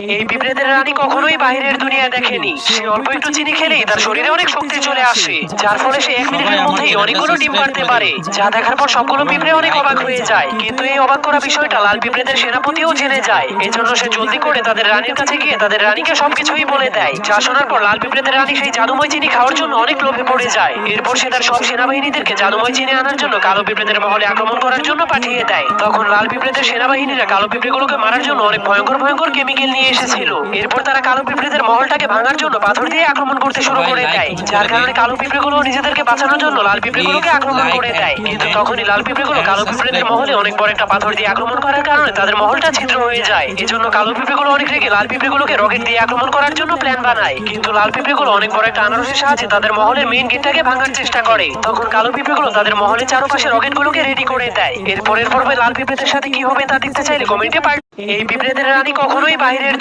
এই পিঁপড়েদের রানী কখনোই বাইরের দুনিয়া দেখেনি। সে অল্প একটু চিনি খেলেই তার শরীরে অনেক শক্তি চলে আসে, যার ফলে সে 1 মিনিটের মধ্যেই অনেকগুলো ডিম পাড়তে পারে। যা দেখার পর সবগুলো পিঁপড়ে অনেক অবাক হয়ে যায়, কিন্তু এই অবাক করা বিষয়টা লাল পিঁপড়েদের সেনাপতিও জেনে যায়। এজন্য সে জলদি করে তাদের রানীর কাছে গিয়ে তাদের রানীকে সবকিছুই বলে দেয়। যা শোনার পর লাল পিঁপড়েদের রানী সেই জাদুময় চিনি খাওয়ার জন্য অনেক লোভে পড়ে যায়। এরপর সে তার সব সেনাবাহিনীদেরকে জাদুময় চিনি আনার জন্য কালো পিঁপড়েদের মহলে আক্রমণ করার জন্য পাঠিয়ে দেয়। তখন লাল পিঁপড়েদের সেনাবাহিনীরা কালো পিঁপড়েগুলোকে মারার জন্য অনেক ভয়ঙ্কর ভয়ঙ্কর কেমিক্যাল নিয়ে এসেছিল। এরপর তারা কালো পিঁপড়েদের মহলটাকে ভাঙার জন্য পাথর দিয়ে আক্রমণ করতে শুরু করে দেয়, যার কারণে কালো পিঁপড়েগুলো নিজেদেরকে বাঁচানোর জন্য লাল পিঁপড়েগুলোকে আক্রমণ করে দেয়। কিন্তু তখনই লাল পিঁপড়েগুলো কালো পিঁপড়েদের মহলে অনেক বড় একটা পাথর দিয়ে আক্রমণ করার কারণে তাদের মহলটা ছিদ্র হয়ে যায়। এজন্য কালো পিঁপড়েগুলো অনেক রেগে লাল পিঁপড়েগুলোকে রকেট দিয়ে আক্রমণ করার জন্য প্ল্যান বানায়। কিন্তু লাল পিঁপড়েগুলো অনেক বড় একটা আনারসের সাহায্যে তাদের মহলের মেইন গেটটাকে ভাঙার চেষ্টা করে। তখন কালো পিঁপড়েগুলো তাদের মহলের চারপাশে রকেটগুলোকে রেডি করে দেয়। এরপরের পর্বে লাল পিঁপড়েদের সাথে কি হবে তা দেখতে চাইলে কমেন্টে পাঠান। এই পিঁপড়েদের রানী কখনোই বাইরের